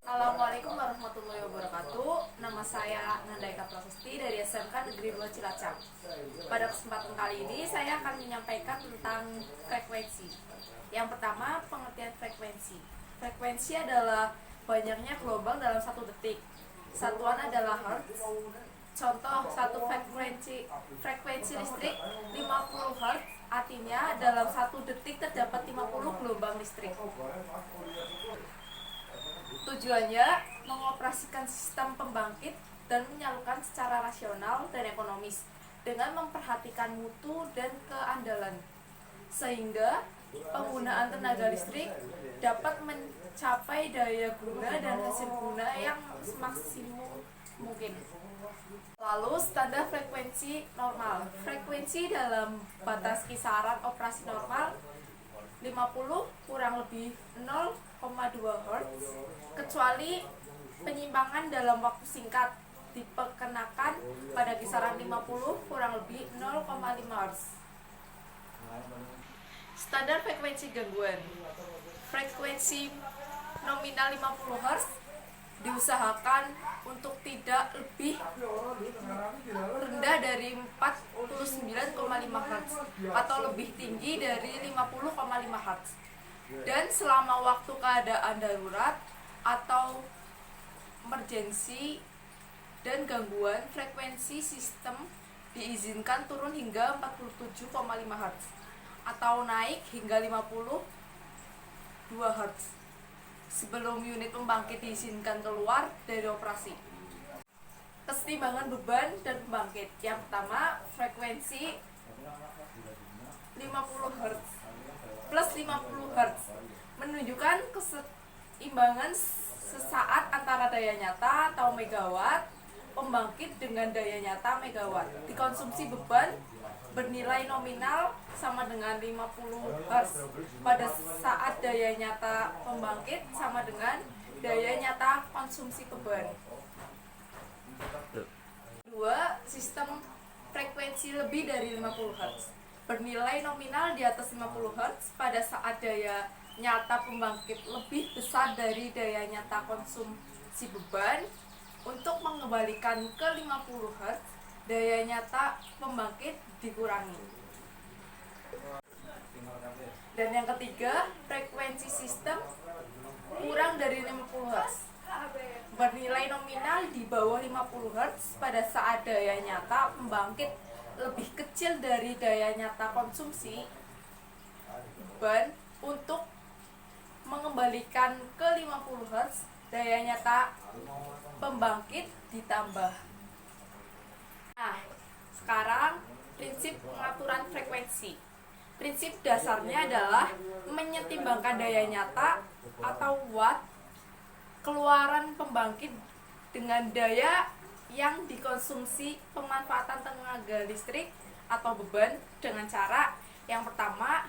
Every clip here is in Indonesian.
Assalamualaikum warahmatullahi wabarakatuh. Nama saya Nandaika Prasasti dari SMK Negeri 2 Cilacap. Pada kesempatan kali ini saya akan menyampaikan tentang frekuensi. Yang pertama, pengertian frekuensi. Frekuensi adalah banyaknya gelombang dalam satu detik. Satuan adalah hertz. Contoh satu frekuensi listrik 50 hertz, artinya dalam satu detik terdapat 50 gelombang listrik. Tujuannya mengoperasikan sistem pembangkit dan menyalurkan secara rasional dan ekonomis dengan memperhatikan mutu dan keandalan, sehingga penggunaan tenaga listrik dapat mencapai daya guna dan hasil guna yang maksimum mungkin. Lalu standar frekuensi normal. Frekuensi dalam batas kisaran operasi normal 50 kurang lebih 0,2 Hz, kecuali penyimpangan dalam waktu singkat diperkenakan pada kisaran 50 kurang lebih 0,5 Hz. Standar frekuensi gangguan. Frekuensi nominal 50 Hz diusahakan untuk tidak lebih rendah dari 49,5 Hz atau lebih tinggi dari 50,5 Hz. Dan selama waktu keadaan darurat atau emergensi dan gangguan, frekuensi sistem diizinkan turun hingga 47,5 Hz atau naik hingga 52 Hz sebelum unit pembangkit diizinkan keluar dari operasi. Kesetimbangan beban dan pembangkit. Yang pertama, frekuensi 50 Hz plus 50 Hz menunjukkan keseimbangan sesaat antara daya nyata atau megawatt pembangkit dengan daya nyata megawatt. Dikonsumsi beban bernilai nominal sama dengan 50 Hz pada saat daya nyata pembangkit sama dengan daya nyata konsumsi beban. 2. Sistem frekuensi lebih dari 50 Hz bernilai nominal di atas 50 Hz pada saat daya nyata pembangkit lebih besar dari daya nyata konsumsi beban. Untuk mengembalikan ke 50 Hz, daya nyata pembangkit dikurangi. Dan yang ketiga, frekuensi sistem kurang dari 50 Hz bernilai nominal di bawah 50 Hz pada saat daya nyata pembangkit lebih kecil dari daya nyata konsumsi beban. Untuk mengembalikan ke 50 Hz, daya nyata pembangkit ditambah. Nah, sekarang prinsip pengaturan frekuensi. Prinsip dasarnya adalah menyetimbangkan daya nyata atau watt keluaran pembangkit dengan daya yang dikonsumsi pemanfaatan tenaga listrik atau beban dengan cara yang pertama,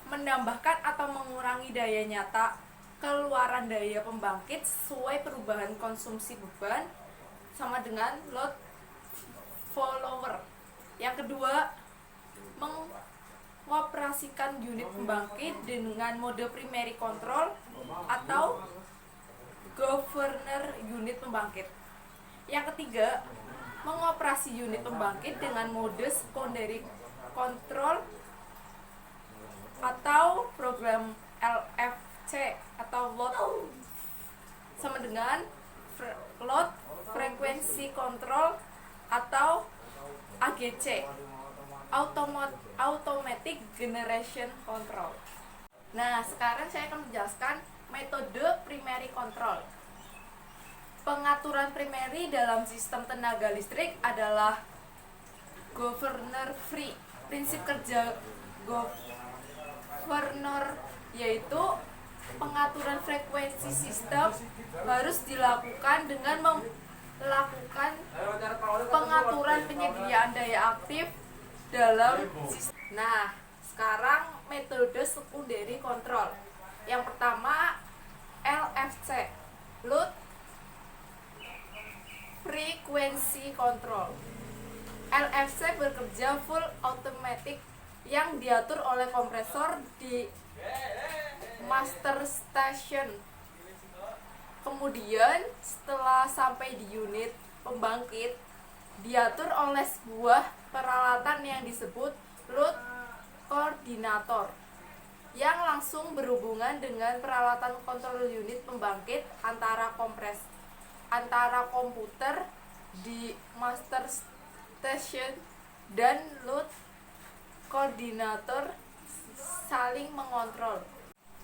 menambahkan atau mengurangi daya nyata keluaran daya pembangkit sesuai perubahan konsumsi beban sama dengan load follower. Yang kedua, mengoperasikan unit pembangkit dengan mode primary control atau governor unit pembangkit. Yang ketiga, mengoperasi unit pembangkit dengan mode secondary control atau program LFC atau load sama dengan load frequency control atau AGC, automatic generation control. Nah, sekarang saya akan menjelaskan metode primary control. Pengaturan primary dalam sistem tenaga listrik adalah governor free. Prinsip kerja governor yaitu pengaturan frekuensi sistem harus dilakukan dengan melakukan pengaturan penyediaan daya aktif dalam sistem. Nah, sekarang metode secondary control. Yang pertama, LFC, load frequency control. LFC bekerja full automatic, yang diatur oleh kompresor di master station. Kemudian setelah sampai di unit pembangkit, diatur oleh sebuah peralatan yang disebut load coordinator yang langsung berhubungan dengan peralatan kontrol unit pembangkit antara komputer di master station dan load koordinator saling mengontrol.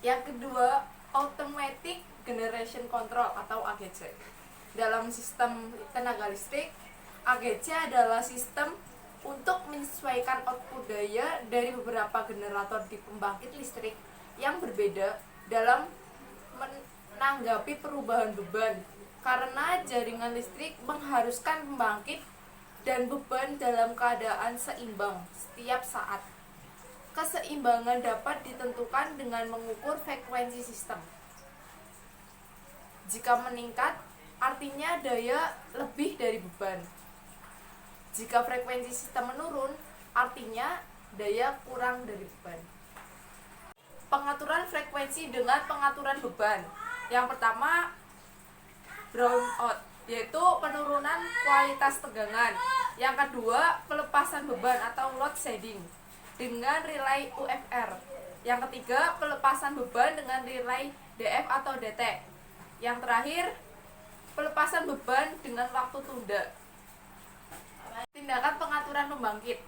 Yang kedua, automatic generation control atau AGC. Dalam sistem tenaga listrik, AGC adalah sistem untuk menyesuaikan output daya dari beberapa generator di pembangkit listrik yang berbeda dalam menanggapi perubahan beban, karena jaringan listrik mengharuskan pembangkit dan beban dalam keadaan seimbang setiap saat. Keseimbangan dapat ditentukan dengan mengukur frekuensi sistem. Jika meningkat, artinya daya lebih dari beban. Jika frekuensi sistem menurun, artinya daya kurang dari beban. Pengaturan frekuensi dengan pengaturan beban. Yang pertama, brownout, yaitu penurunan kualitas tegangan. Yang kedua, pelepasan beban atau load shedding dengan relay UFR. Yang ketiga, pelepasan beban dengan relay DF atau DT. Yang terakhir, pelepasan beban dengan waktu tunda. Tindakan pengaturan pembangkit.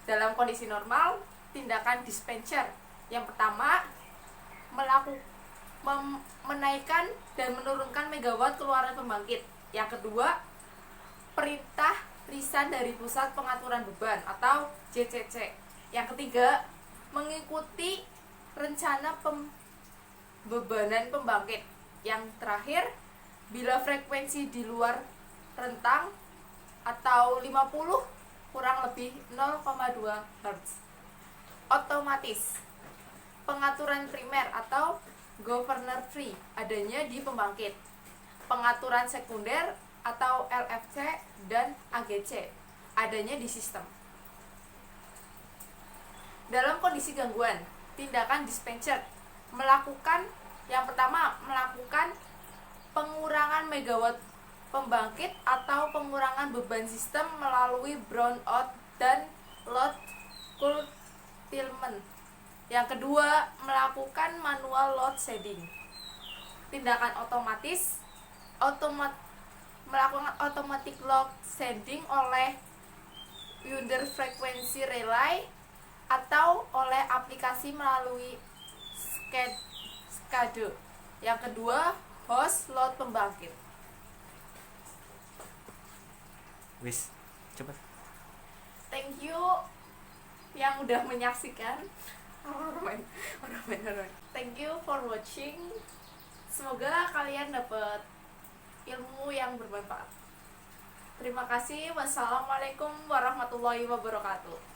Dalam kondisi normal, tindakan dispenser. Yang pertama, menaikkan dan menurunkan megawatt keluaran pembangkit. Yang kedua, perintah lisan dari pusat pengaturan beban atau JCC. Yang ketiga, mengikuti rencana pembebanan pembangkit. Yang terakhir, bila frekuensi di luar rentang atau 50 kurang lebih 0,2 Hz. Otomatis. Pengaturan primer atau governor free adanya di pembangkit. Pengaturan sekunder atau LFC dan AGC adanya di sistem. Dalam kondisi gangguan, tindakan dispenser yang pertama melakukan pengurangan megawatt pembangkit atau pengurangan beban sistem melalui brownout dan load curtailment. Yang kedua, melakukan manual load shedding. Tindakan otomatis melakukan automatic load shedding oleh under frequency relay atau oleh aplikasi melalui SCADA. Yang kedua, host load pembangkit. Wis, cepat. Thank you yang udah menyaksikan. Thank you for watching. Semoga kalian dapat ilmu yang bermanfaat. Terima kasih. Wassalamualaikum warahmatullahi wabarakatuh.